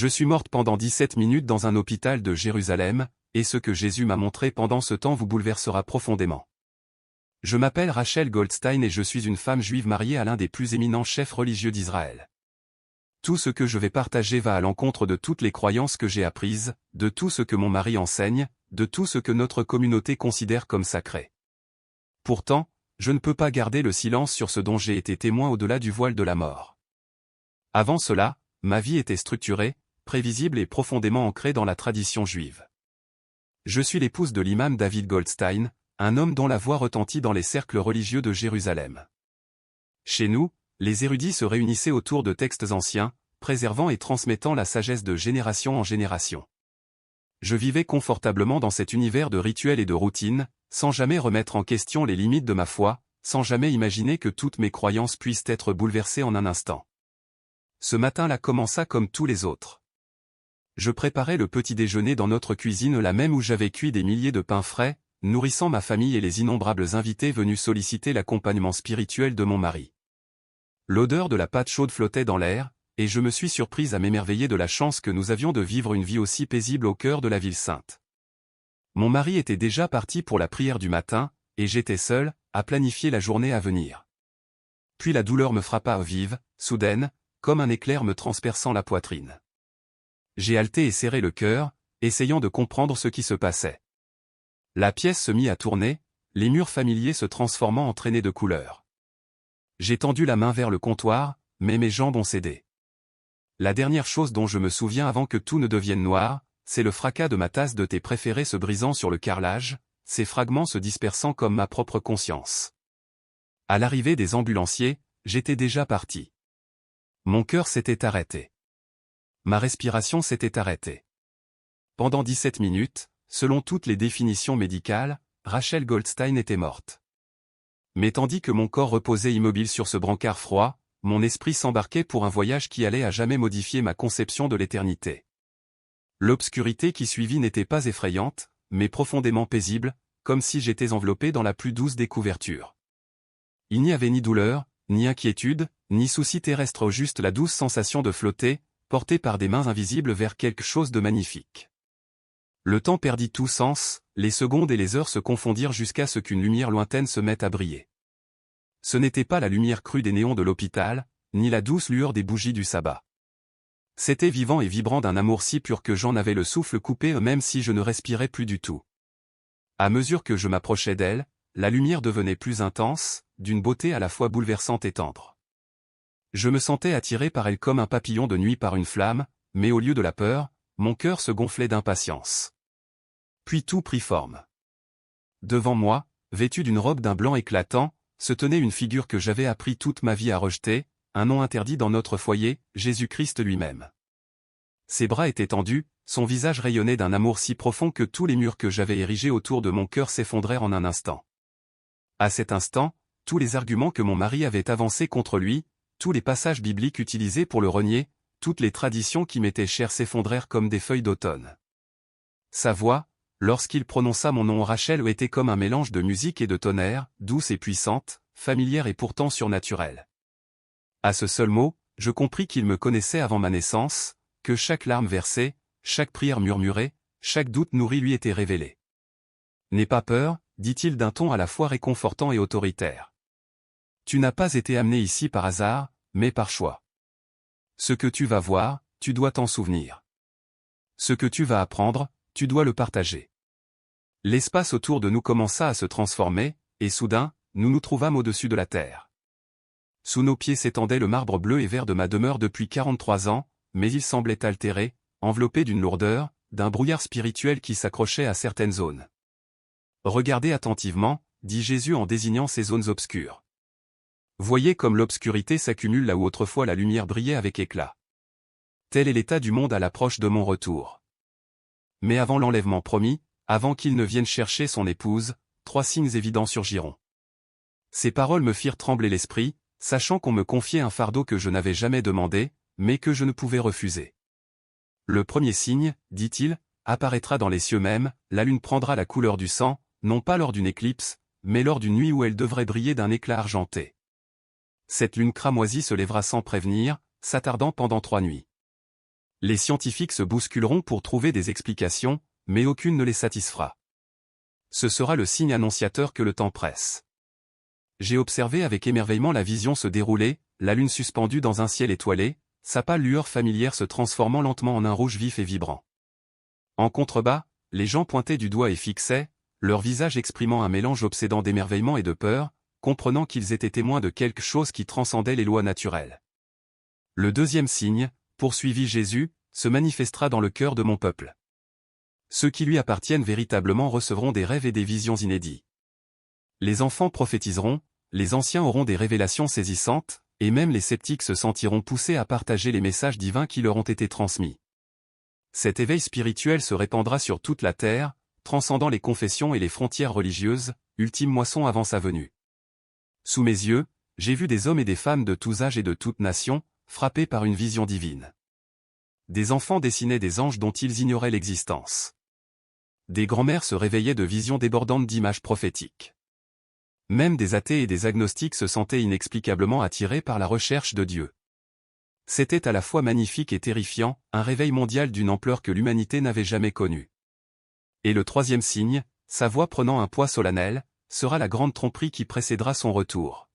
Je suis morte pendant 17 minutes dans un hôpital de Jérusalem, et ce que Jésus m'a montré pendant ce temps vous bouleversera profondément. Je m'appelle Rachel Goldstein et je suis une femme juive mariée à l'un des plus éminents chefs religieux d'Israël. Tout ce que je vais partager va à l'encontre de toutes les croyances que j'ai apprises, de tout ce que mon mari enseigne, de tout ce que notre communauté considère comme sacré. Pourtant, je ne peux pas garder le silence sur ce dont j'ai été témoin au-delà du voile de la mort. Avant cela, ma vie était structurée, prévisible et profondément ancrée dans la tradition juive. Je suis l'épouse de l'imam David Goldstein, un homme dont la voix retentit dans les cercles religieux de Jérusalem. Chez nous, les érudits se réunissaient autour de textes anciens, préservant et transmettant la sagesse de génération en génération. Je vivais confortablement dans cet univers de rituels et de routines, sans jamais remettre en question les limites de ma foi, sans jamais imaginer que toutes mes croyances puissent être bouleversées en un instant. Ce matin-là commença comme tous les autres. Je préparais le petit déjeuner dans notre cuisine, la même où j'avais cuit des milliers de pains frais, nourrissant ma famille et les innombrables invités venus solliciter l'accompagnement spirituel de mon mari. L'odeur de la pâte chaude flottait dans l'air, et je me suis surprise à m'émerveiller de la chance que nous avions de vivre une vie aussi paisible au cœur de la ville sainte. Mon mari était déjà parti pour la prière du matin, et j'étais seule, à planifier la journée à venir. Puis la douleur me frappa vive, soudaine, comme un éclair me transperçant la poitrine. J'ai haleté et serré le cœur, essayant de comprendre ce qui se passait. La pièce se mit à tourner, les murs familiers se transformant en traînées de couleurs. J'ai tendu la main vers le comptoir, mais mes jambes ont cédé. La dernière chose dont je me souviens avant que tout ne devienne noir, c'est le fracas de ma tasse de thé préférée se brisant sur le carrelage, ses fragments se dispersant comme ma propre conscience. À l'arrivée des ambulanciers, j'étais déjà parti. Mon cœur s'était arrêté. Ma respiration s'était arrêtée. Pendant 17 minutes, selon toutes les définitions médicales, Rachel Goldstein était morte. Mais tandis que mon corps reposait immobile sur ce brancard froid, mon esprit s'embarquait pour un voyage qui allait à jamais modifier ma conception de l'éternité. L'obscurité qui suivit n'était pas effrayante, mais profondément paisible, comme si j'étais enveloppé dans la plus douce des couvertures. Il n'y avait ni douleur, ni inquiétude, ni souci terrestre, juste la douce sensation de flotter, porté par des mains invisibles vers quelque chose de magnifique. Le temps perdit tout sens, les secondes et les heures se confondirent jusqu'à ce qu'une lumière lointaine se mette à briller. Ce n'était pas la lumière crue des néons de l'hôpital, ni la douce lueur des bougies du sabbat. C'était vivant et vibrant d'un amour si pur que j'en avais le souffle coupé même si je ne respirais plus du tout. À mesure que je m'approchais d'elle, la lumière devenait plus intense, d'une beauté à la fois bouleversante et tendre. Je me sentais attiré par elle comme un papillon de nuit par une flamme, mais au lieu de la peur, mon cœur se gonflait d'impatience. Puis tout prit forme. Devant moi, vêtue d'une robe d'un blanc éclatant, se tenait une figure que j'avais appris toute ma vie à rejeter, un nom interdit dans notre foyer, Jésus-Christ lui-même. Ses bras étaient tendus, son visage rayonnait d'un amour si profond que tous les murs que j'avais érigés autour de mon cœur s'effondrèrent en un instant. À cet instant, tous les arguments que mon mari avait avancés contre lui, tous les passages bibliques utilisés pour le renier, toutes les traditions qui m'étaient chères s'effondrèrent comme des feuilles d'automne. Sa voix, lorsqu'il prononça mon nom Rachel, était comme un mélange de musique et de tonnerre, douce et puissante, familière et pourtant surnaturelle. À ce seul mot, je compris qu'il me connaissait avant ma naissance, que chaque larme versée, chaque prière murmurée, chaque doute nourri lui était révélé. « N'aie pas peur », dit-il d'un ton à la fois réconfortant et autoritaire. « Tu n'as pas été amené ici par hasard, mais par choix. Ce que tu vas voir, tu dois t'en souvenir. Ce que tu vas apprendre, tu dois le partager. » L'espace autour de nous commença à se transformer, et soudain, nous nous trouvâmes au-dessus de la terre. Sous nos pieds s'étendait le marbre bleu et vert de ma demeure depuis 43 ans, mais il semblait altéré, enveloppé d'une lourdeur, d'un brouillard spirituel qui s'accrochait à certaines zones. « Regardez attentivement, dit Jésus en désignant ces zones obscures. Voyez comme l'obscurité s'accumule là où autrefois la lumière brillait avec éclat. Tel est l'état du monde à l'approche de mon retour. Mais avant l'enlèvement promis, avant qu'il ne vienne chercher son épouse, 3 signes évidents surgiront. » Ces paroles me firent trembler l'esprit, sachant qu'on me confiait un fardeau que je n'avais jamais demandé, mais que je ne pouvais refuser. Le premier signe, dit-il, apparaîtra dans les cieux même, la lune prendra la couleur du sang, non pas lors d'une éclipse, mais lors d'une nuit où elle devrait briller d'un éclat argenté. Cette lune cramoisie se lèvera sans prévenir, s'attardant pendant 3 nuits. Les scientifiques se bousculeront pour trouver des explications, mais aucune ne les satisfera. Ce sera le signe annonciateur que le temps presse. J'ai observé avec émerveillement la vision se dérouler, la lune suspendue dans un ciel étoilé, sa pâle lueur familière se transformant lentement en un rouge vif et vibrant. En contrebas, les gens pointaient du doigt et fixaient, leur visage exprimant un mélange obsédant d'émerveillement et de peur, comprenant qu'ils étaient témoins de quelque chose qui transcendait les lois naturelles. Le deuxième signe, poursuivit Jésus, se manifestera dans le cœur de mon peuple. Ceux qui lui appartiennent véritablement recevront des rêves et des visions inédits. Les enfants prophétiseront, les anciens auront des révélations saisissantes, et même les sceptiques se sentiront poussés à partager les messages divins qui leur ont été transmis. Cet éveil spirituel se répandra sur toute la terre, transcendant les confessions et les frontières religieuses, ultime moisson avant sa venue. Sous mes yeux, j'ai vu des hommes et des femmes de tous âges et de toutes nations, frappés par une vision divine. Des enfants dessinaient des anges dont ils ignoraient l'existence. Des grands-mères se réveillaient de visions débordantes d'images prophétiques. Même des athées et des agnostiques se sentaient inexplicablement attirés par la recherche de Dieu. C'était à la fois magnifique et terrifiant, un réveil mondial d'une ampleur que l'humanité n'avait jamais connue. Et le troisième signe, sa voix prenant un poids solennel, sera la grande tromperie qui précédera son retour.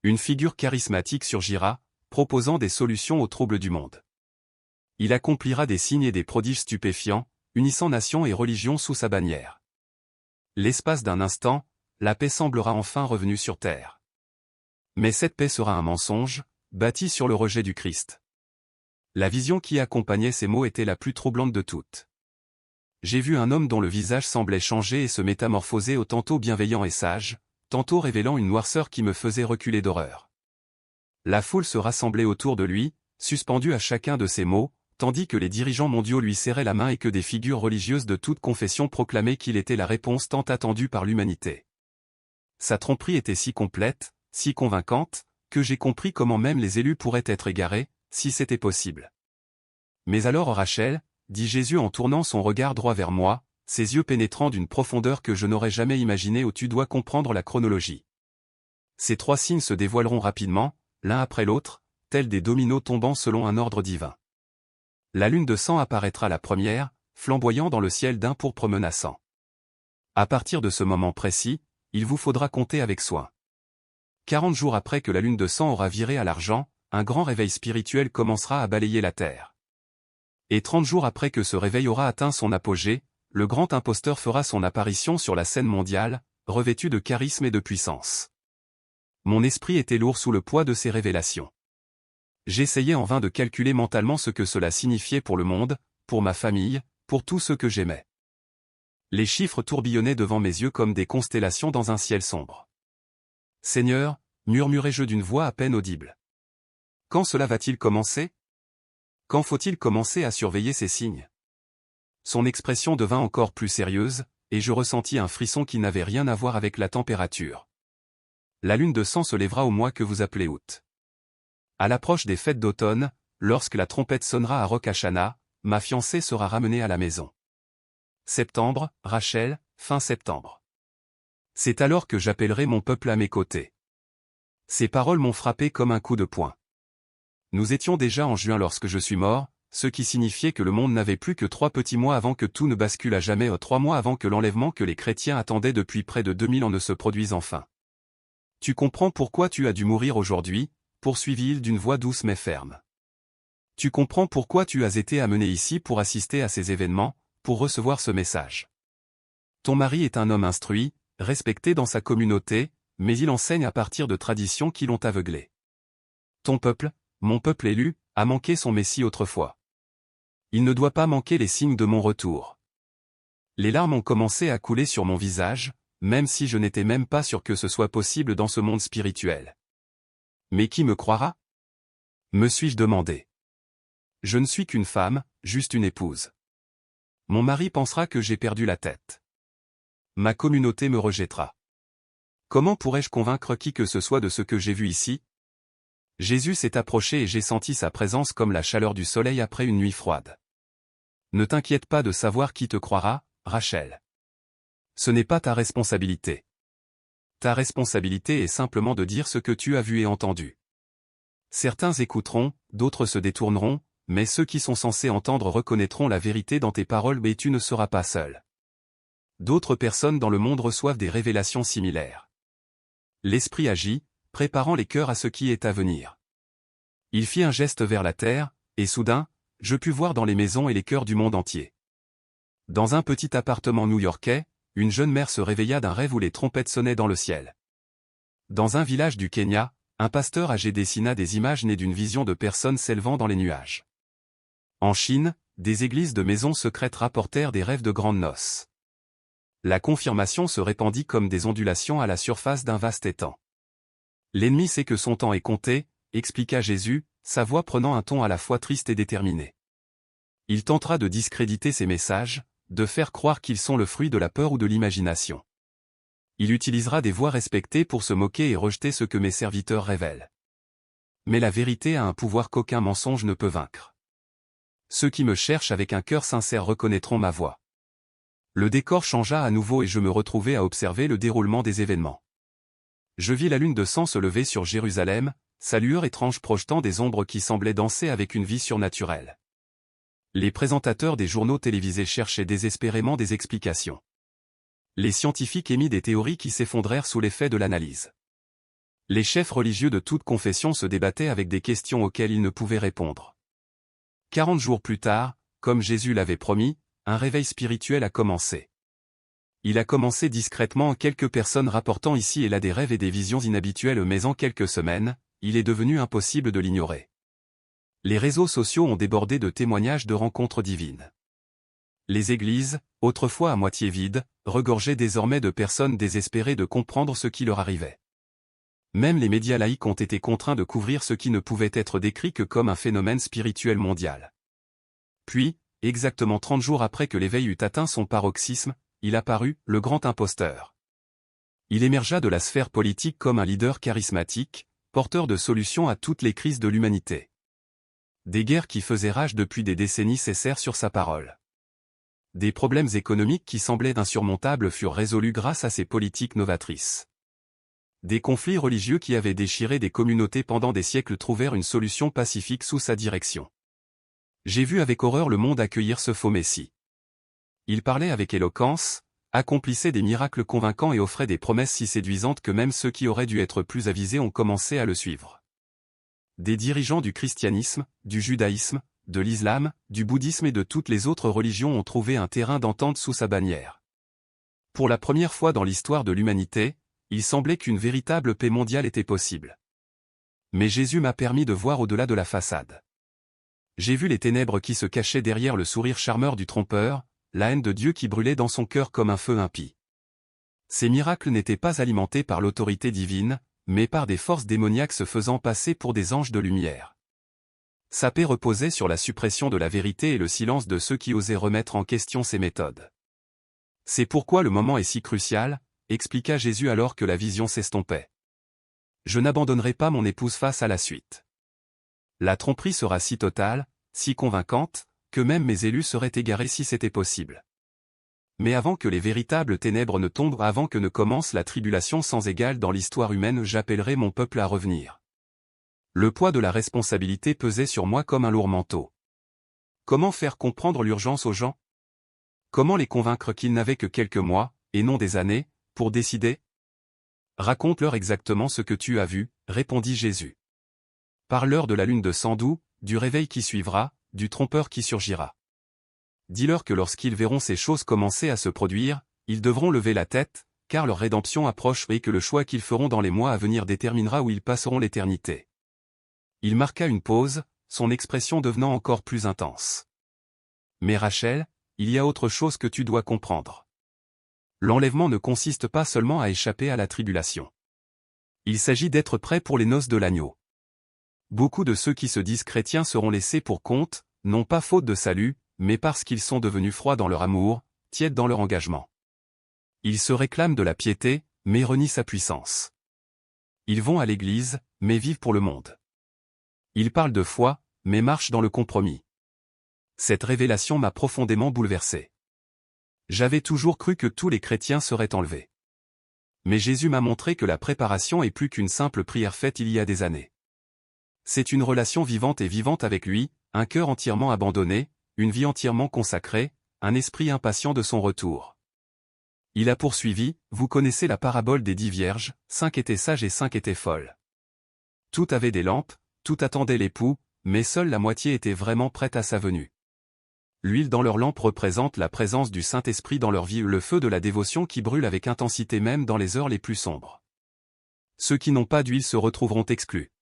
Une figure charismatique surgira, proposant des solutions aux troubles du monde. Il accomplira des signes et des prodiges stupéfiants, unissant nations et religions sous sa bannière. L'espace d'un instant, la paix semblera enfin revenue sur terre. Mais cette paix sera un mensonge, bâti sur le rejet du Christ. La vision qui accompagnait ces mots était la plus troublante de toutes. J'ai vu un homme dont le visage semblait changer et se métamorphoser au tantôt bienveillant et sage, tantôt révélant une noirceur qui me faisait reculer d'horreur. La foule se rassemblait autour de lui, suspendue à chacun de ses mots, tandis que les dirigeants mondiaux lui serraient la main et que des figures religieuses de toute confession proclamaient qu'il était la réponse tant attendue par l'humanité. Sa tromperie était si complète, si convaincante, que j'ai compris comment même les élus pourraient être égarés, si c'était possible. Mais alors Rachel, dit Jésus en tournant son regard droit vers moi, ses yeux pénétrant d'une profondeur que je n'aurais jamais imaginée où tu dois comprendre la chronologie. Ces trois signes se dévoileront rapidement, l'un après l'autre, tels des dominos tombant selon un ordre divin. La lune de sang apparaîtra la première, flamboyant dans le ciel d'un pourpre menaçant. À partir de ce moment précis, il vous faudra compter avec soin. 40 jours après que la lune de sang aura viré à l'argent, un grand réveil spirituel commencera à balayer la terre. Et 30 jours après que ce réveil aura atteint son apogée, le grand imposteur fera son apparition sur la scène mondiale, revêtu de charisme et de puissance. Mon esprit était lourd sous le poids de ces révélations. J'essayais en vain de calculer mentalement ce que cela signifiait pour le monde, pour ma famille, pour tous ceux que j'aimais. Les chiffres tourbillonnaient devant mes yeux comme des constellations dans un ciel sombre. « Seigneur, murmurai-je d'une voix à peine audible. Quand cela va-t-il commencer ? Quand faut-il commencer à surveiller ces signes ? » Son expression devint encore plus sérieuse, et je ressentis un frisson qui n'avait rien à voir avec la température. La lune de sang se lèvera au mois que vous appelez août. À l'approche des fêtes d'automne, lorsque la trompette sonnera à Rosh Hashanah, ma fiancée sera ramenée à la maison. Septembre, Rachel, fin septembre. C'est alors que j'appellerai mon peuple à mes côtés. Ces paroles m'ont frappé comme un coup de poing. Nous étions déjà en juin lorsque je suis mort, ce qui signifiait que le monde n'avait plus que 3 petits mois avant que tout ne bascule à jamais, 3 mois avant que l'enlèvement que les chrétiens attendaient depuis près de 2000 ans ne se produise enfin. Tu comprends pourquoi tu as dû mourir aujourd'hui, poursuivit-il d'une voix douce mais ferme. Tu comprends pourquoi tu as été amené ici pour assister à ces événements, pour recevoir ce message. Ton mari est un homme instruit, respecté dans sa communauté, mais il enseigne à partir de traditions qui l'ont aveuglé. Ton peuple, mon peuple élu, a manqué son Messie autrefois. Il ne doit pas manquer les signes de mon retour. Les larmes ont commencé à couler sur mon visage, même si je n'étais même pas sûr que ce soit possible dans ce monde spirituel. Mais qui me croira ? Me suis-je demandé. Je ne suis qu'une femme, juste une épouse. Mon mari pensera que j'ai perdu la tête. Ma communauté me rejettera. Comment pourrais-je convaincre qui que ce soit de ce que j'ai vu ici ? Jésus s'est approché et j'ai senti sa présence comme la chaleur du soleil après une nuit froide. Ne t'inquiète pas de savoir qui te croira, Rachel. Ce n'est pas ta responsabilité. Ta responsabilité est simplement de dire ce que tu as vu et entendu. Certains écouteront, d'autres se détourneront, mais ceux qui sont censés entendre reconnaîtront la vérité dans tes paroles, mais tu ne seras pas seul. D'autres personnes dans le monde reçoivent des révélations similaires. L'Esprit agit, préparant les cœurs à ce qui est à venir. Il fit un geste vers la terre, et soudain, je pus voir dans les maisons et les cœurs du monde entier. Dans un petit appartement new-yorkais, une jeune mère se réveilla d'un rêve où les trompettes sonnaient dans le ciel. Dans un village du Kenya, un pasteur âgé dessina des images nées d'une vision de personnes s'élevant dans les nuages. En Chine, des églises de maisons secrètes rapportèrent des rêves de grandes noces. La confirmation se répandit comme des ondulations à la surface d'un vaste étang. L'ennemi sait que son temps est compté, expliqua Jésus, sa voix prenant un ton à la fois triste et déterminé. Il tentera de discréditer ces messages, de faire croire qu'ils sont le fruit de la peur ou de l'imagination. Il utilisera des voix respectées pour se moquer et rejeter ce que mes serviteurs révèlent. Mais la vérité a un pouvoir qu'aucun mensonge ne peut vaincre. Ceux qui me cherchent avec un cœur sincère reconnaîtront ma voix. Le décor changea à nouveau et je me retrouvai à observer le déroulement des événements. Je vis la lune de sang se lever sur Jérusalem, sa lueur étrange projetant des ombres qui semblaient danser avec une vie surnaturelle. Les présentateurs des journaux télévisés cherchaient désespérément des explications. Les scientifiques émirent des théories qui s'effondraient sous l'effet de l'analyse. Les chefs religieux de toute confession se débattaient avec des questions auxquelles ils ne pouvaient répondre. 40 jours plus tard, comme Jésus l'avait promis, un réveil spirituel a commencé. Il a commencé discrètement en quelques personnes rapportant ici et là des rêves et des visions inhabituelles, mais en quelques semaines, il est devenu impossible de l'ignorer. Les réseaux sociaux ont débordé de témoignages de rencontres divines. Les églises, autrefois à moitié vides, regorgeaient désormais de personnes désespérées de comprendre ce qui leur arrivait. Même les médias laïcs ont été contraints de couvrir ce qui ne pouvait être décrit que comme un phénomène spirituel mondial. Puis, exactement 30 jours après que l'éveil eut atteint son paroxysme, il apparut, le grand imposteur. Il émergea de la sphère politique comme un leader charismatique, porteur de solutions à toutes les crises de l'humanité. Des guerres qui faisaient rage depuis des décennies cessèrent sur sa parole. Des problèmes économiques qui semblaient insurmontables furent résolus grâce à ses politiques novatrices. Des conflits religieux qui avaient déchiré des communautés pendant des siècles trouvèrent une solution pacifique sous sa direction. J'ai vu avec horreur le monde accueillir ce faux Messie. Il parlait avec éloquence, accomplissait des miracles convaincants et offrait des promesses si séduisantes que même ceux qui auraient dû être plus avisés ont commencé à le suivre. Des dirigeants du christianisme, du judaïsme, de l'islam, du bouddhisme et de toutes les autres religions ont trouvé un terrain d'entente sous sa bannière. Pour la première fois dans l'histoire de l'humanité, il semblait qu'une véritable paix mondiale était possible. Mais Jésus m'a permis de voir au-delà de la façade. J'ai vu les ténèbres qui se cachaient derrière le sourire charmeur du trompeur, la haine de Dieu qui brûlait dans son cœur comme un feu impie. Ces miracles n'étaient pas alimentés par l'autorité divine, mais par des forces démoniaques se faisant passer pour des anges de lumière. Sa paix reposait sur la suppression de la vérité et le silence de ceux qui osaient remettre en question ses méthodes. C'est pourquoi le moment est si crucial, expliqua Jésus alors que la vision s'estompait. Je n'abandonnerai pas mon épouse face à la suite. La tromperie sera si totale, si convaincante, que même mes élus seraient égarés si c'était possible. Mais avant que les véritables ténèbres ne tombent, avant que ne commence la tribulation sans égale dans l'histoire humaine, j'appellerai mon peuple à revenir. Le poids de la responsabilité pesait sur moi comme un lourd manteau. Comment faire comprendre l'urgence aux gens? Comment les convaincre qu'ils n'avaient que quelques mois, et non des années, pour décider? Raconte-leur exactement ce que tu as vu, répondit Jésus. Parle-leur de la lune de Sandou, du réveil qui suivra, du trompeur qui surgira. Dis-leur que lorsqu'ils verront ces choses commencer à se produire, ils devront lever la tête, car leur rédemption approche et que le choix qu'ils feront dans les mois à venir déterminera où ils passeront l'éternité. Il marqua une pause, son expression devenant encore plus intense. Mais Rachel, il y a autre chose que tu dois comprendre. L'enlèvement ne consiste pas seulement à échapper à la tribulation. Il s'agit d'être prêt pour les noces de l'agneau. Beaucoup de ceux qui se disent chrétiens seront laissés pour compte, non pas faute de salut, mais parce qu'ils sont devenus froids dans leur amour, tièdes dans leur engagement. Ils se réclament de la piété, mais renient sa puissance. Ils vont à l'église, mais vivent pour le monde. Ils parlent de foi, mais marchent dans le compromis. Cette révélation m'a profondément bouleversé. J'avais toujours cru que tous les chrétiens seraient enlevés. Mais Jésus m'a montré que la préparation est plus qu'une simple prière faite il y a des années. C'est une relation vivante et vivante avec lui, Un cœur entièrement abandonné, une vie entièrement consacrée, un esprit impatient de son retour. Il a poursuivi, vous connaissez la parabole des 10 vierges, 5 étaient sages et 5 étaient folles. Toutes avaient des lampes, toutes attendaient l'époux, mais seule la moitié était vraiment prête à sa venue. L'huile dans leurs lampes représente la présence du Saint-Esprit dans leur vie, le feu de la dévotion qui brûle avec intensité même dans les heures les plus sombres. Ceux qui n'ont pas d'huile se retrouveront exclus.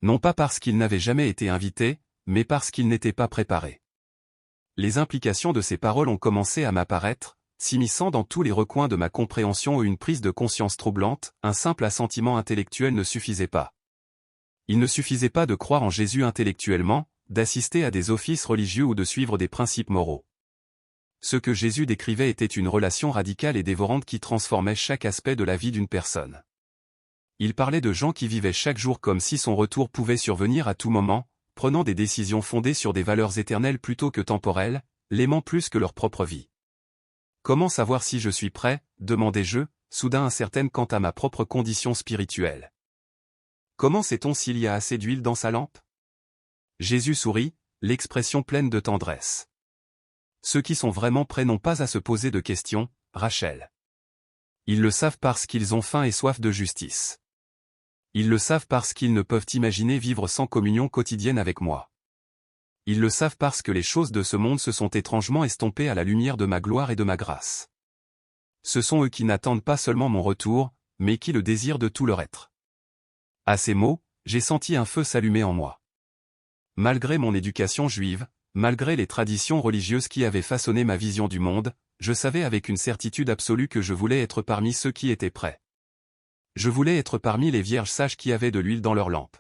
Non pas parce qu'ils n'avaient jamais été invités, mais parce qu'ils n'étaient pas préparés. Les implications de ces paroles ont commencé à m'apparaître, s'immisçant dans tous les recoins de ma compréhension une prise de conscience troublante, un simple assentiment intellectuel ne suffisait pas. Il ne suffisait pas de croire en Jésus intellectuellement, d'assister à des offices religieux ou de suivre des principes moraux. Ce que Jésus décrivait était une relation radicale et dévorante qui transformait chaque aspect de la vie d'une personne. Il parlait de gens qui vivaient chaque jour comme si son retour pouvait survenir à tout moment, prenant des décisions fondées sur des valeurs éternelles plutôt que temporelles, l'aimant plus que leur propre vie. Comment savoir si je suis prêt, demandai-je, soudain incertaine quant à ma propre condition spirituelle. Comment sait-on s'il y a assez d'huile dans sa lampe? Jésus sourit, l'expression pleine de tendresse. Ceux qui sont vraiment prêts n'ont pas à se poser de questions, Rachel. Ils le savent parce qu'ils ont faim et soif de justice. Ils le savent parce qu'ils ne peuvent imaginer vivre sans communion quotidienne avec moi. Ils le savent parce que les choses de ce monde se sont étrangement estompées à la lumière de ma gloire et de ma grâce. Ce sont eux qui n'attendent pas seulement mon retour, mais qui le désirent de tout leur être. À ces mots, j'ai senti un feu s'allumer en moi. Malgré mon éducation juive, malgré les traditions religieuses qui avaient façonné ma vision du monde, je savais avec une certitude absolue que je voulais être parmi ceux qui étaient prêts. Je voulais être parmi les vierges sages qui avaient de l'huile dans leurs lampes.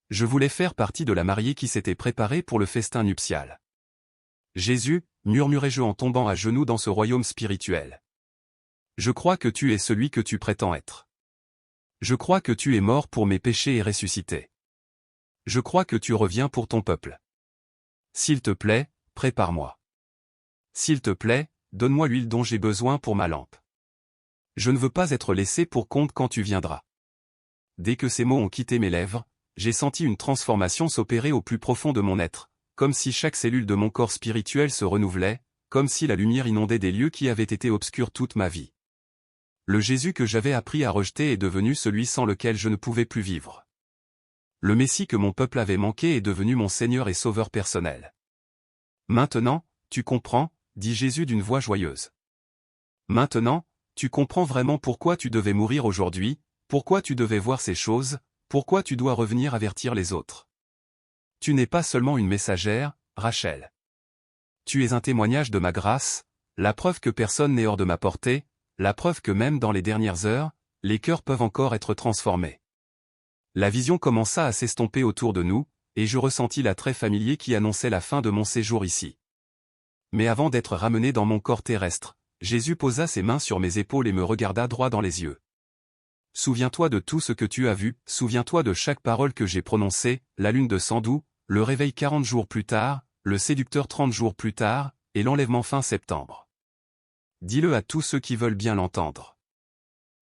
Je voulais faire partie de la mariée qui s'était préparée pour le festin nuptial. Jésus, murmurai-je en tombant à genoux dans ce royaume spirituel. Je crois que tu es celui que tu prétends être. Je crois que tu es mort pour mes péchés et ressuscité. Je crois que tu reviens pour ton peuple. S'il te plaît, prépare-moi. S'il te plaît, donne-moi l'huile dont j'ai besoin pour ma lampe. Je ne veux pas être laissé pour compte quand tu viendras. Dès que ces mots ont quitté mes lèvres, j'ai senti une transformation s'opérer au plus profond de mon être, comme si chaque cellule de mon corps spirituel se renouvelait, comme si la lumière inondait des lieux qui avaient été obscurs toute ma vie. Le Jésus que j'avais appris à rejeter est devenu celui sans lequel je ne pouvais plus vivre. Le Messie que mon peuple avait manqué est devenu mon Seigneur et Sauveur personnel. Maintenant, tu comprends, dit Jésus d'une voix joyeuse. Maintenant, tu comprends vraiment pourquoi tu devais mourir aujourd'hui, pourquoi tu devais voir ces choses, pourquoi tu dois revenir avertir les autres. Tu n'es pas seulement une messagère, Rachel. Tu es un témoignage de ma grâce, la preuve que personne n'est hors de ma portée, la preuve que même dans les dernières heures, les cœurs peuvent encore être transformés. La vision commença à s'estomper autour de nous, et je ressentis l'attrait familier qui annonçait la fin de mon séjour ici. Mais avant d'être ramené dans mon corps terrestre, Jésus posa ses mains sur mes épaules et me regarda droit dans les yeux. Souviens-toi de tout ce que tu as vu, souviens-toi de chaque parole que j'ai prononcée, la lune de Sandou, le réveil 40 jours plus tard, le séducteur 30 jours plus tard, et l'enlèvement fin septembre. Dis-le à tous ceux qui veulent bien l'entendre.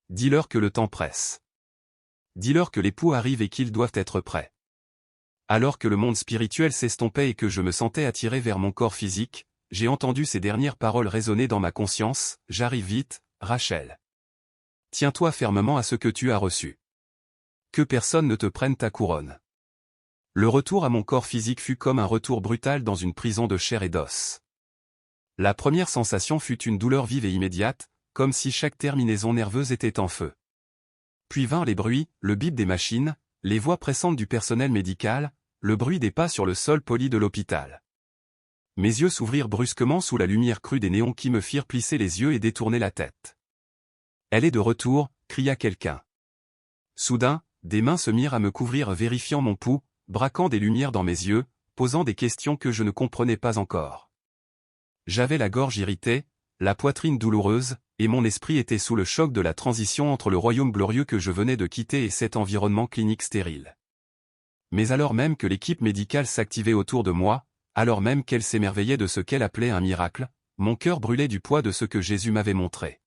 Dis-leur que le temps presse. Dis-leur que l'époux arrive et qu'ils doivent être prêts. Alors que le monde spirituel s'estompait et que je me sentais attiré vers mon corps physique, j'ai entendu ces dernières paroles résonner dans ma conscience, j'arrive vite, Rachel. Tiens-toi fermement à ce que tu as reçu. Que personne ne te prenne ta couronne. Le retour à mon corps physique fut comme un retour brutal dans une prison de chair et d'os. La première sensation fut une douleur vive et immédiate, comme si chaque terminaison nerveuse était en feu. Puis vinrent les bruits, le bip des machines, les voix pressantes du personnel médical, le bruit des pas sur le sol poli de l'hôpital. Mes yeux s'ouvrirent brusquement sous la lumière crue des néons qui me firent plisser les yeux et détourner la tête. « Elle est de retour !» cria quelqu'un. Soudain, des mains se mirent à me couvrir vérifiant mon pouls, braquant des lumières dans mes yeux, posant des questions que je ne comprenais pas encore. J'avais la gorge irritée, la poitrine douloureuse, et mon esprit était sous le choc de la transition entre le royaume glorieux que je venais de quitter et cet environnement clinique stérile. Mais alors même que l'équipe médicale s'activait autour de moi, alors même qu'elle s'émerveillait de ce qu'elle appelait un miracle, mon cœur brûlait du poids de ce que Jésus m'avait montré.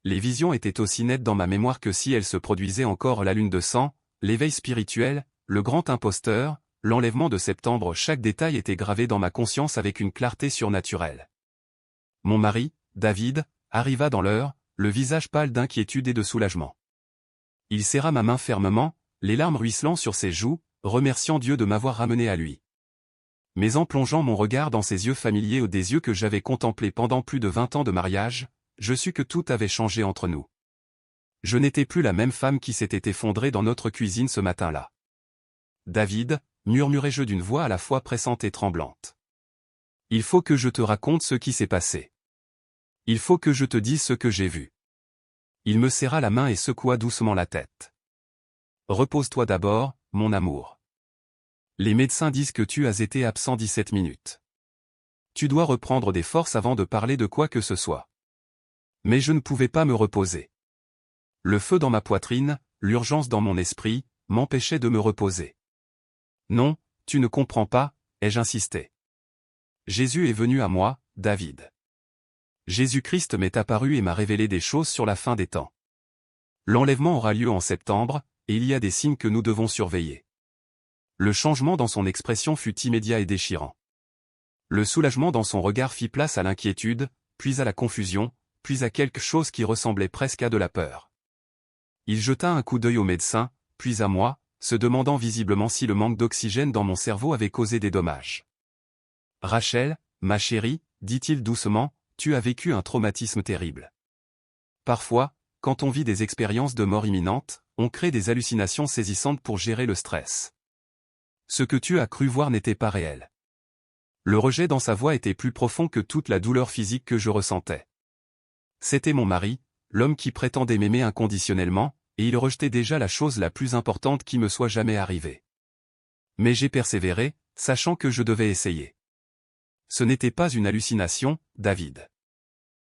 Les visions étaient aussi nettes dans ma mémoire que si elles se produisaient encore la lune de sang, l'éveil spirituel, le grand imposteur, l'enlèvement de septembre, chaque détail était gravé dans ma conscience avec une clarté surnaturelle. Mon mari, David, arriva dans l'heure, le visage pâle d'inquiétude et de soulagement. Il serra ma main fermement, les larmes ruisselant sur ses joues, remerciant Dieu de m'avoir ramené à lui. Mais en plongeant mon regard dans ses yeux familiers ou des yeux que j'avais contemplés pendant plus de 20 ans de mariage, je sus que tout avait changé entre nous. Je n'étais plus la même femme qui s'était effondrée dans notre cuisine ce matin-là. David, murmurai-je d'une voix à la fois pressante et tremblante. Il faut que je te raconte ce qui s'est passé. Il faut que je te dise ce que j'ai vu. Il me serra la main et secoua doucement la tête. Repose-toi d'abord, mon amour. Les médecins disent que tu as été absent 17 minutes. Tu dois reprendre des forces avant de parler de quoi que ce soit. Mais je ne pouvais pas me reposer. Le feu dans ma poitrine, l'urgence dans mon esprit, m'empêchaient de me reposer. Non, tu ne comprends pas, ai-je insisté. Jésus est venu à moi, David. Jésus-Christ m'est apparu et m'a révélé des choses sur la fin des temps. L'enlèvement aura lieu en septembre, et il y a des signes que nous devons surveiller. Le changement dans son expression fut immédiat et déchirant. Le soulagement dans son regard fit place à l'inquiétude, puis à la confusion, puis à quelque chose qui ressemblait presque à de la peur. Il jeta un coup d'œil au médecin, puis à moi, se demandant visiblement si le manque d'oxygène dans mon cerveau avait causé des dommages. « Rachel, ma chérie, dit-il doucement, tu as vécu un traumatisme terrible. Parfois, quand on vit des expériences de mort imminente, on crée des hallucinations saisissantes pour gérer le stress. Ce que tu as cru voir n'était pas réel. » Le rejet dans sa voix était plus profond que toute la douleur physique que je ressentais. C'était mon mari, l'homme qui prétendait m'aimer inconditionnellement, et il rejetait déjà la chose la plus importante qui me soit jamais arrivée. Mais j'ai persévéré, sachant que je devais essayer. Ce n'était pas une hallucination, David.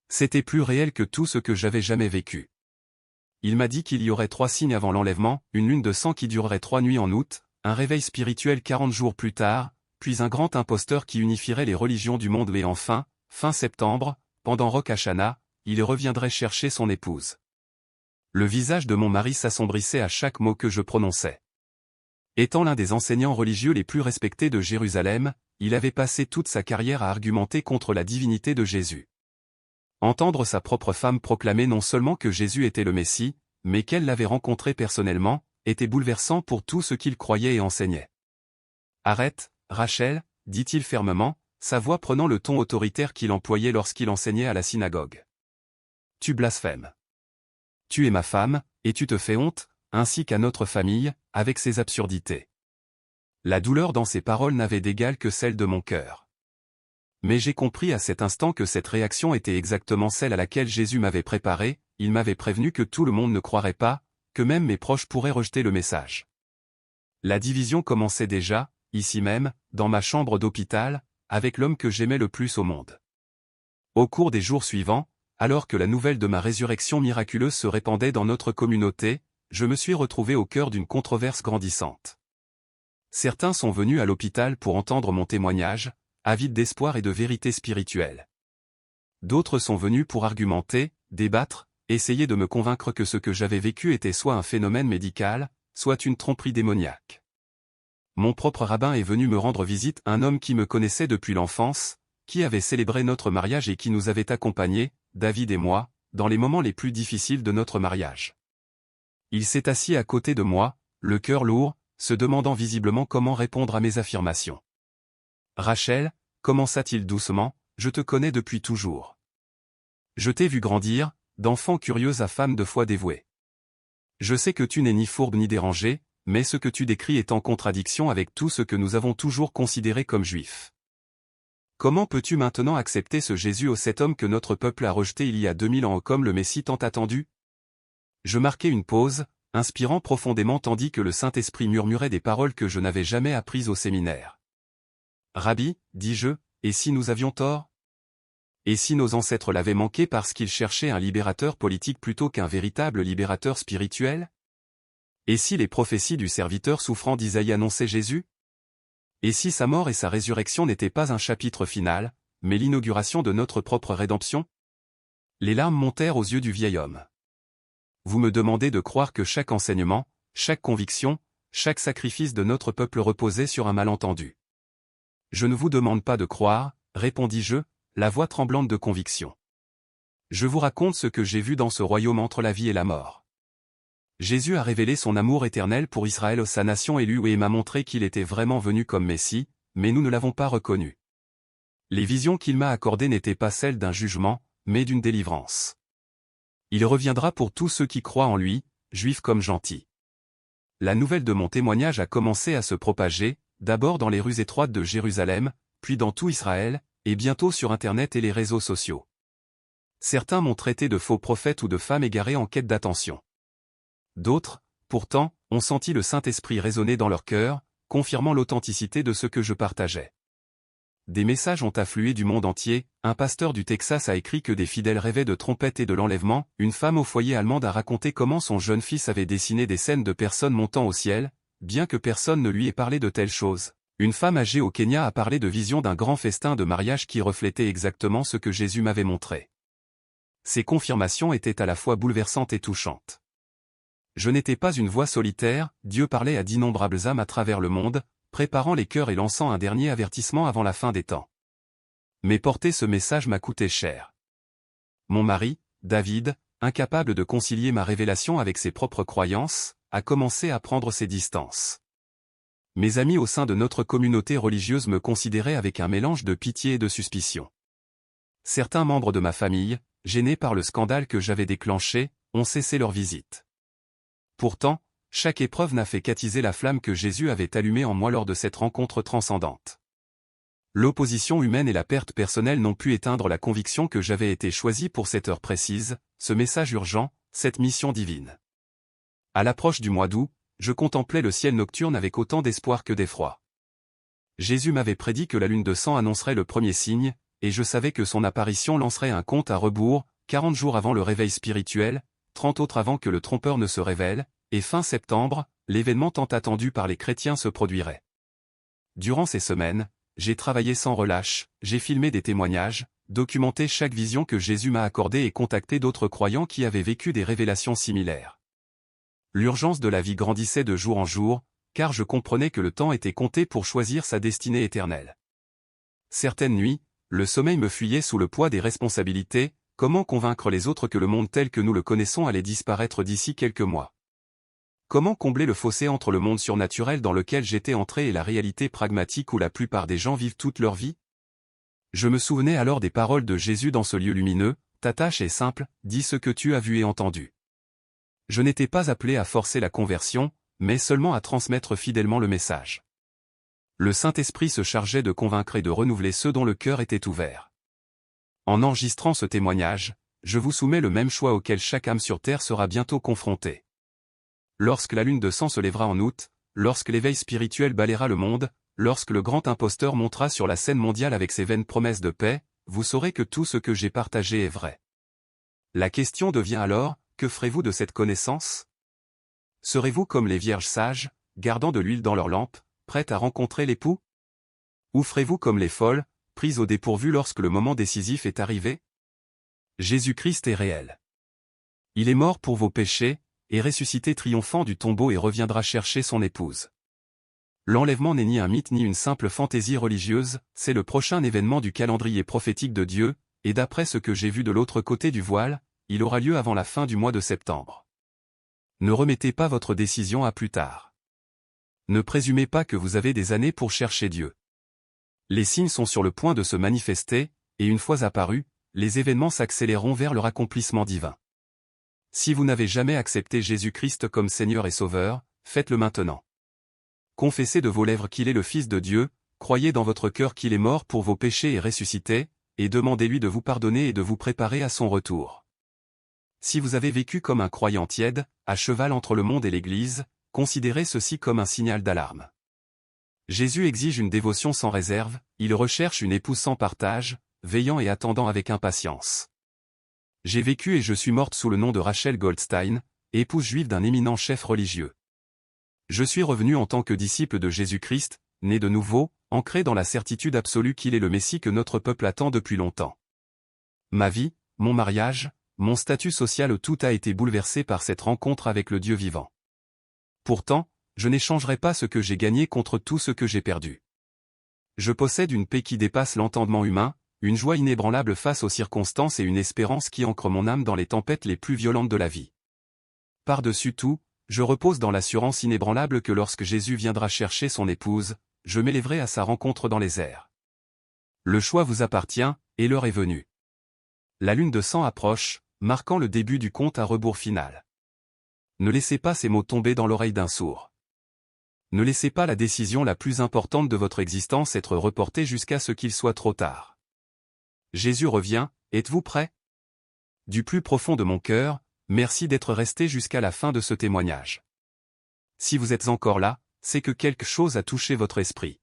C'était plus réel que tout ce que j'avais jamais vécu. Il m'a dit qu'il y aurait 3 signes avant l'enlèvement, une lune de sang qui durerait 3 nuits en août, un réveil spirituel 40 jours plus tard, puis un grand imposteur qui unifierait les religions du monde et enfin, fin septembre, pendant Rosh Hashanah, il reviendrait chercher son épouse. Le visage de mon mari s'assombrissait à chaque mot que je prononçais. Étant l'un des enseignants religieux les plus respectés de Jérusalem, il avait passé toute sa carrière à argumenter contre la divinité de Jésus. Entendre sa propre femme proclamer non seulement que Jésus était le Messie, mais qu'elle l'avait rencontré personnellement, était bouleversant pour tout ce qu'il croyait et enseignait. « Arrête, Rachel, dit-il fermement, sa voix prenant le ton autoritaire qu'il employait lorsqu'il enseignait à la synagogue. Tu blasphèmes. Tu es ma femme, et tu te fais honte, ainsi qu'à notre famille, avec ses absurdités. » La douleur dans ses paroles n'avait d'égal que celle de mon cœur. Mais j'ai compris à cet instant que cette réaction était exactement celle à laquelle Jésus m'avait préparé, il m'avait prévenu que tout le monde ne croirait pas, que même mes proches pourraient rejeter le message. La division commençait déjà, ici même, dans ma chambre d'hôpital, avec l'homme que j'aimais le plus au monde. Au cours des jours suivants, alors que la nouvelle de ma résurrection miraculeuse se répandait dans notre communauté, je me suis retrouvé au cœur d'une controverse grandissante. Certains sont venus à l'hôpital pour entendre mon témoignage, avides d'espoir et de vérité spirituelle. D'autres sont venus pour argumenter, débattre, essayer de me convaincre que ce que j'avais vécu était soit un phénomène médical, soit une tromperie démoniaque. Mon propre rabbin est venu me rendre visite, un homme qui me connaissait depuis l'enfance, qui avait célébré notre mariage et qui nous avait accompagnés, David et moi, dans les moments les plus difficiles de notre mariage. Il s'est assis à côté de moi, le cœur lourd, se demandant visiblement comment répondre à mes affirmations. « Rachel, commença-t-il doucement, je te connais depuis toujours. Je t'ai vu grandir, d'enfant curieuse à femme de foi dévouée. Je sais que tu n'es ni fourbe ni dérangée, mais ce que tu décris est en contradiction avec tout ce que nous avons toujours considéré comme juif. Comment peux-tu maintenant accepter ce Jésus ô cet homme que notre peuple a rejeté il y a 2000 ans comme le Messie tant attendu ?» Je marquai une pause, inspirant profondément tandis que le Saint-Esprit murmurait des paroles que je n'avais jamais apprises au séminaire. « Rabbi, dis-je, et si nous avions tort? Et si nos ancêtres l'avaient manqué parce qu'ils cherchaient un libérateur politique plutôt qu'un véritable libérateur spirituel? Et si les prophéties du serviteur souffrant d'Isaïe annonçaient Jésus? Et si sa mort et sa résurrection n'étaient pas un chapitre final, mais l'inauguration de notre propre rédemption? » Les larmes montèrent aux yeux du vieil homme. « Vous me demandez de croire que chaque enseignement, chaque conviction, chaque sacrifice de notre peuple reposait sur un malentendu. Je ne vous demande pas de croire, répondis-je, la voix tremblante de conviction. Je vous raconte ce que j'ai vu dans ce royaume entre la vie et la mort. Jésus a révélé son amour éternel pour Israël, sa nation élue, et m'a montré qu'il était vraiment venu comme Messie, mais nous ne l'avons pas reconnu. Les visions qu'il m'a accordées n'étaient pas celles d'un jugement, mais d'une délivrance. Il reviendra pour tous ceux qui croient en lui, juifs comme gentils. La nouvelle de mon témoignage a commencé à se propager, d'abord dans les rues étroites de Jérusalem, puis dans tout Israël, et bientôt sur Internet et les réseaux sociaux. Certains m'ont traité de faux prophète ou de femme égarée en quête d'attention. D'autres, pourtant, ont senti le Saint-Esprit résonner dans leur cœur, confirmant l'authenticité de ce que je partageais. Des messages ont afflué du monde entier. Un pasteur du Texas a écrit que des fidèles rêvaient de trompettes et de l'enlèvement. Une femme au foyer allemande a raconté comment son jeune fils avait dessiné des scènes de personnes montant au ciel, bien que personne ne lui ait parlé de telles choses. Une femme âgée au Kenya a parlé de visions d'un grand festin de mariage qui reflétait exactement ce que Jésus m'avait montré. Ces confirmations étaient à la fois bouleversantes et touchantes. Je n'étais pas une voix solitaire, Dieu parlait à d'innombrables âmes à travers le monde, préparant les cœurs et lançant un dernier avertissement avant la fin des temps. Mais porter ce message m'a coûté cher. Mon mari, David, incapable de concilier ma révélation avec ses propres croyances, a commencé à prendre ses distances. Mes amis au sein de notre communauté religieuse me considéraient avec un mélange de pitié et de suspicion. Certains membres de ma famille, gênés par le scandale que j'avais déclenché, ont cessé leur visite. Pourtant, chaque épreuve n'a fait qu'attiser la flamme que Jésus avait allumée en moi lors de cette rencontre transcendante. L'opposition humaine et la perte personnelle n'ont pu éteindre la conviction que j'avais été choisi pour cette heure précise, ce message urgent, cette mission divine. À l'approche du mois d'août, je contemplais le ciel nocturne avec autant d'espoir que d'effroi. Jésus m'avait prédit que la lune de sang annoncerait le premier signe, et je savais que son apparition lancerait un compte à rebours, 40 jours avant le réveil spirituel, 30 autres avant que le trompeur ne se révèle, et fin septembre, l'événement tant attendu par les chrétiens se produirait. Durant ces semaines, j'ai travaillé sans relâche, j'ai filmé des témoignages, documenté chaque vision que Jésus m'a accordée et contacté d'autres croyants qui avaient vécu des révélations similaires. L'urgence de la vie grandissait de jour en jour, car je comprenais que le temps était compté pour choisir sa destinée éternelle. Certaines nuits, le sommeil me fuyait sous le poids des responsabilités. Comment convaincre les autres que le monde tel que nous le connaissons allait disparaître d'ici quelques mois? Comment combler le fossé entre le monde surnaturel dans lequel j'étais entré et la réalité pragmatique où la plupart des gens vivent toute leur vie? Je me souvenais alors des paroles de Jésus dans ce lieu lumineux, « Ta tâche est simple, dis ce que tu as vu et entendu ». Je n'étais pas appelé à forcer la conversion, mais seulement à transmettre fidèlement le message. Le Saint-Esprit se chargeait de convaincre et de renouveler ceux dont le cœur était ouvert. En enregistrant ce témoignage, je vous soumets le même choix auquel chaque âme sur terre sera bientôt confrontée. Lorsque la lune de sang se lèvera en août, lorsque l'éveil spirituel balayera le monde, lorsque le grand imposteur montera sur la scène mondiale avec ses vaines promesses de paix, vous saurez que tout ce que j'ai partagé est vrai. La question devient alors, que ferez-vous de cette connaissance? Serez-vous comme les vierges sages, gardant de l'huile dans leurs lampes, prêtes à rencontrer l'époux? Ou ferez-vous comme les folles, prises au dépourvu lorsque le moment décisif est arrivé? Jésus-Christ est réel. Il est mort pour vos péchés, et ressuscité triomphant du tombeau et reviendra chercher son épouse. L'enlèvement n'est ni un mythe ni une simple fantaisie religieuse, c'est le prochain événement du calendrier prophétique de Dieu, et d'après ce que j'ai vu de l'autre côté du voile, il aura lieu avant la fin du mois de septembre. Ne remettez pas votre décision à plus tard. Ne présumez pas que vous avez des années pour chercher Dieu. Les signes sont sur le point de se manifester, et une fois apparus, les événements s'accéléreront vers leur accomplissement divin. Si vous n'avez jamais accepté Jésus-Christ comme Seigneur et Sauveur, faites-le maintenant. Confessez de vos lèvres qu'il est le Fils de Dieu, croyez dans votre cœur qu'il est mort pour vos péchés et ressuscité, et demandez-lui de vous pardonner et de vous préparer à son retour. Si vous avez vécu comme un croyant tiède, à cheval entre le monde et l'Église, considérez ceci comme un signal d'alarme. Jésus exige une dévotion sans réserve, il recherche une épouse sans partage, veillant et attendant avec impatience. J'ai vécu et je suis morte sous le nom de Rachel Goldstein, épouse juive d'un éminent chef religieux. Je suis revenu en tant que disciple de Jésus-Christ, né de nouveau, ancré dans la certitude absolue qu'il est le Messie que notre peuple attend depuis longtemps. Ma vie, mon mariage, mon statut social, tout a été bouleversé par cette rencontre avec le Dieu vivant. Pourtant, Je n'échangerai pas ce que j'ai gagné contre tout ce que j'ai perdu. Je possède une paix qui dépasse l'entendement humain, une joie inébranlable face aux circonstances et une espérance qui ancre mon âme dans les tempêtes les plus violentes de la vie. Par-dessus tout, je repose dans l'assurance inébranlable que lorsque Jésus viendra chercher son épouse, je m'élèverai à sa rencontre dans les airs. Le choix vous appartient, et l'heure est venue. La lune de sang approche, marquant le début du compte à rebours final. Ne laissez pas ces mots tomber dans l'oreille d'un sourd. Ne laissez pas la décision la plus importante de votre existence être reportée jusqu'à ce qu'il soit trop tard. Jésus revient, êtes-vous prêts? Du plus profond de mon cœur, merci d'être resté jusqu'à la fin de ce témoignage. Si vous êtes encore là, c'est que quelque chose a touché votre esprit.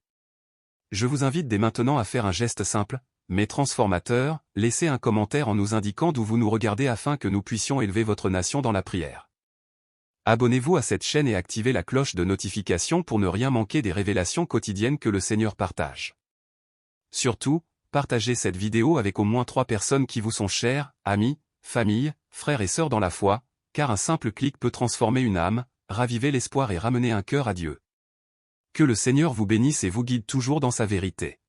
Je vous invite dès maintenant à faire un geste simple, mais transformateur, laissez un commentaire en nous indiquant d'où vous nous regardez afin que nous puissions élever votre nation dans la prière. Abonnez-vous à cette chaîne et activez la cloche de notification pour ne rien manquer des révélations quotidiennes que le Seigneur partage. Surtout, partagez cette vidéo avec au moins 3 personnes qui vous sont chères, amis, famille, frères et sœurs dans la foi, car un simple clic peut transformer une âme, raviver l'espoir et ramener un cœur à Dieu. Que le Seigneur vous bénisse et vous guide toujours dans sa vérité.